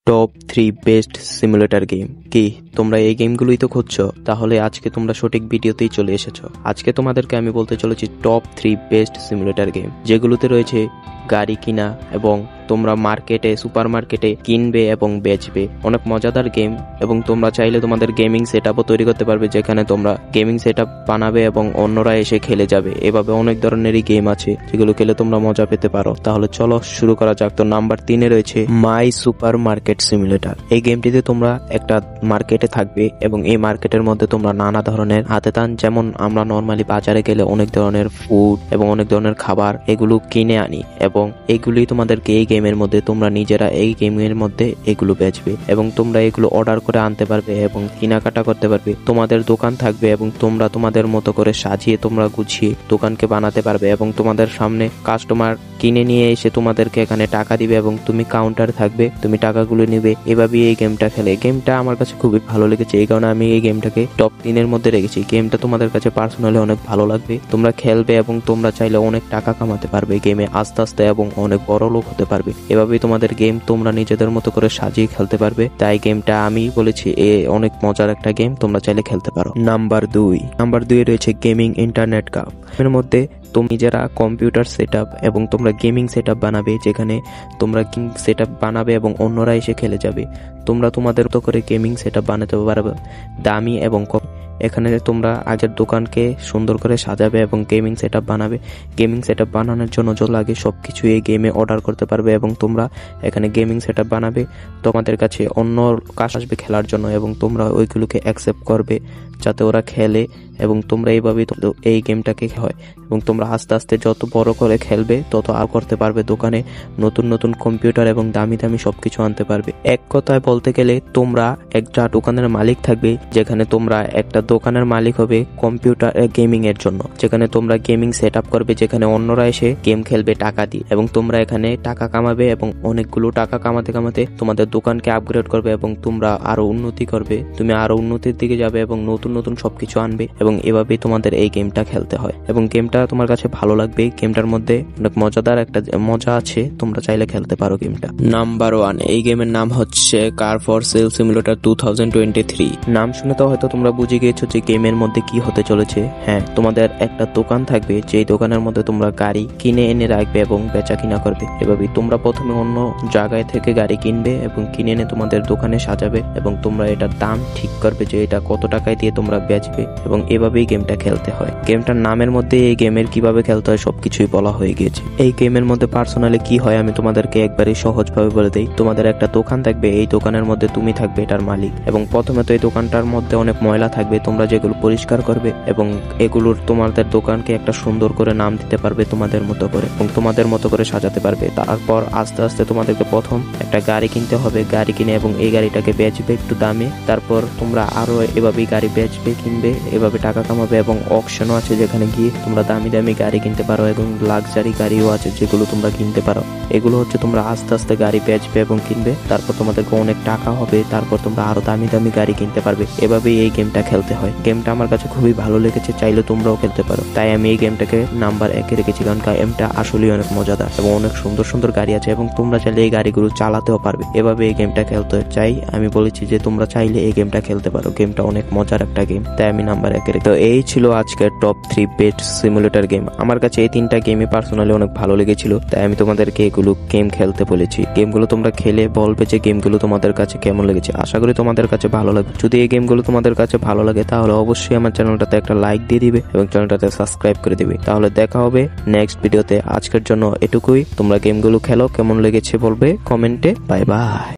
Top 3 best simulator game. কি তোমরা এই গেমগুলোই তো খুঁজছো? তাহলে আজকে তোমরা সঠিক ভিডিওতেই চলে এসেছো। আজকে তোমাদেরকে আমি বলতে চলেছি টপ 3 বেস্ট সিমুলেটর গেম, যেগুলোতে রয়েছে গাড়ি কিনা এবং তোমরা মার্কেটে সুপার মার্কেটে কিনবে এবং বেচবে। অনেক মজাদার গেম এবং তোমরা চাইলে তোমাদের গেমিং সেটআপও তৈরি করতে পারবে, যেখানে তোমরা গেমিং সেটআপ বানাবে এবং অন্যরা এসে খেলে যাবে। এভাবে অনেক ধরনেরই গেম আছে যেগুলো খেলে তোমরা মজা পেতে পারো। তাহলে চলো শুরু করা যাক। তো নাম্বার 3-এ রয়েছে মাই সুপার মার্কেট সিমুলেটর। এই গেমটিতে তোমরা একটা মার্কেটে থাকবে এবং এই মার্কেটের মধ্যে তোমরা নানা ধরনের হাতে টান, যেমন আমরা নর্মালি বাজারে গেলে অনেক ধরনের ফুড এবং অনেক ধরনের খাবার এগুলো কিনে আনি এবং এগুলি তোমাদেরকে এই গেমের মধ্যে তোমরা নিজেরা এই গেমের মধ্যে এগুলো বেচবে এবং তোমরা এগুলো অর্ডার করে আনতে পারবে এবং কেনাকাটা করতে পারবে। তোমাদের দোকান থাকবে এবং তোমরা তোমাদের মতো করে সাজিয়ে তোমরা গুছিয়ে দোকানকে বানাতে পারবে এবং তোমাদের সামনে কাস্টমার কিনে নিয়ে এসে তোমাদেরকে এখানে টাকা দিবে এবং তুমি কাউন্টার থাকবে, তুমি টাকাগুলো নিবে। এভাবেই এই গেমটা খেলে। গেমটা আমার কাছে খুবই ভালো লেগেছে, এই কারণে আমি এই গেমটাকে টপ 3-এর মধ্যে রেখেছি। গেমটা তোমাদের কাছে পার্সোনালি অনেক ভালো লাগবে, তোমরা খেলবে এবং তোমরা চাইলে অনেক টাকা কামাতে পারবে গেমে আস্তে আস্তে এবং অনেক বড় লোক হতে পারবে। এভাবেই তোমাদের গেম তোমরা নিজেদের মতো করে সাজিয়ে খেলতে পারবে। তাই গেমটা আমি বলেছি অনেক মজার একটা গেম, তোমরা চাইলে খেলতে পারো। নাম্বার 2 রয়েছে গেমিং ইন্টারনেট কাপ। এর মধ্যে তুমি নিজেরা কম্পিউটার সেটআপ এবং তোমরা গেমিং সেটআপ বানাবে, যেখানে তোমরা সেটআপ বানাবে এবং অন্যরা এসে খেলে যাবে। তোমরা তোমাদের তো করে গেমিং সেটআপ বানাতে পারবে দামি এবং এখানে তোমরা আগের দোকানকে সুন্দর করে সাজাবে এবং গেমিং সেটআপ বানাবে। গেমিং সেটআপ বানানোর জন্য যা লাগে সবকিছু এই গেমে অর্ডার করতে পারবে এবং তোমরা এখানে গেমিং সেটআপ বানাবে। তোমাদের কাছে অন্য কাজ আসবে খেলার জন্য এবং তোমরা ওইগুলোকে অ্যাকসেপ্ট করবে যাতে ওরা খেলে এবং তোমরা এইভাবেই এই গেমটাকে হয় এবং তোমরা আস্তে আস্তে যত বড় করে খেলবে তত আর করতে পারবে। দোকানে নতুন নতুন কম্পিউটার এবং দামি দামি সবকিছু আনতে পারবে। এক কথায় বলতে গেলে তোমরা একটা দোকানের মালিক থাকবে, যেখানে তোমরা একটা দোকানের মালিক হবে কম্পিউটার গেমিং এর জন্য, যেখানে তোমরা গেমিং সেট আপ করবে, যেখানে অন্যরা এসে গেম খেলবে টাকা দিয়ে এবং তোমরা এখানে টাকা কামাবে এবং অনেকগুলো টাকা কামাতে কামাতে তোমাদের দোকানকে আপগ্রেড করবে এবং তোমরা আরো উন্নতি করবে। তুমি আরো উন্নতির দিকে যাবে এবং নতুন নতুন সবকিছু আনবে এবং এভাবেই তোমাদের এই গেমটা খেলতে হয় এবং গেমটা তোমার কাছে ভালো লাগবে। গেমটার মধ্যে অনেক মজাদার একটা মজা আছে, তোমরা চাইলে খেলতে পারো গেমটা। নাম্বার 1, এই গেমের নাম হচ্ছে কার ফর সেল সিমুলেটর 2023। নাম শুনে তো হয়তো তোমরা বুঝে গিয়েছো যে গেমের মধ্যে কি হতে চলেছে। হ্যাঁ, তোমাদের একটা দোকান থাকবে, যেই দোকানের মধ্যে তোমরা গাড়ি কিনে এনে রাখবে এবং বেচা কিনা করবে। এভাবেই তোমরা প্রথমে অন্য জায়গায় থেকে গাড়ি কিনবে এবং কিনে এনে তোমাদের দোকানে সাজাবে এবং তোমরা এটার দাম ঠিক করবে যে এটা কত টাকায় দিয়ে তোমরা বেচবে এবং এভাবেই গেমটা খেলতে হয়। গেমটার নামের মধ্যে এই গেমের কিভাবে খেলতে হয় সবকিছুই বলা হয়ে গিয়েছে। এই গেমের মধ্যে পার্সোনালি কি হয় আমি তোমাদেরকে একবারে সহজভাবে বলে দেই। তোমাদের একটা দোকান থাকবে, এই দোকানের মধ্যে তুমি থাকবে এটার মালিক এবং প্রথমে তো এই দোকানটার মধ্যে অনেক ময়লা থাকবে, তোমরা যেগুলো পরিষ্কার করবে এবং এগুলোর তোমাদের দোকানকে একটা সুন্দর করে নাম দিতে পারবে তোমাদের মতো করে এবং তোমাদের মতো করে সাজাতে পারবে। তারপর আস্তে আস্তে তোমাদেরকে প্রথম একটা গাড়ি কিনতে হবে, গাড়ি কিনে এবং এই গাড়িটাকে বেচবে একটু দামে। তারপর তোমরা আরো এভাবেই গাড়ি বেচবে, কিনবে, এভাবে টাকা কামাবে এবং অকশনও আছে যেখানে গিয়ে তোমরা দামি দামি গাড়ি কিনতে পারো এবং লাক্সারি গাড়িও আছে যেগুলো তোমরা কিনতে পারো। এগুলো হচ্ছে তোমরা আস্তে আস্তে গাড়ি বেচবে এবং কিনবে, তারপর তোমাদেরকে অনেক টাকা হবে, তারপর তোমরা আরো দামি দামি গাড়ি কিনতে পারবে। এভাবেই এই গেমটা খেলতে হয়। গেমটা আমার কাছে খুবই ভালো লেগেছে, চাইলে তোমরাও খেলতে পারো। তাই আমি এই গেমটাকে নাম্বার 1-এ রেখেছি, কারণ গেমটা আসলেই অনেক মজাদার এবং অনেক সুন্দর সুন্দর গাড়ি আছে এবং তোমরা চাইলে এই গাড়িগুলো চালাতেও পারবে। এভাবে এই গেমটা খেলতে চাই আমি বলেছি যে তোমরা চাইলে এই গেমটা খেলতে পারো। গেমটা অনেক মজার একটা গেম, তাই আমি নাম্বার 1-এ রেখেছি। তো এই ছিল আজকের টপ 3 বেস্ট সিমুলেটর গেম। আমার কাছে এই 3টা গেমই পার্সোনালি অনেক ভালো লেগেছিল, তাই আমি তোমাদেরকে এগুলো গেম খেলতে বলেছি। গেমগুলো তোমরা খেলে বলবে যে গেমগুলো তোমাদের কাছে কেমন লেগেছে। আশা করি তোমাদের কাছে ভালো লাগবে। যদি এই গেমগুলো তোমাদের কাছে ভালো লাগে তাহলে অবশ্যই আমার চ্যানেলটাতে একটা লাইক দিয়ে দিবে এবং চ্যানেলটাতে সাবস্ক্রাইব করে দিবে। তাহলে দেখা হবে নেক্সট ভিডিওতে। আজকের জন্য এটুকুই। তোমরা গেমগুলো খেলো, কেমন লেগেছে বলবে কমেন্টে। Bye bye.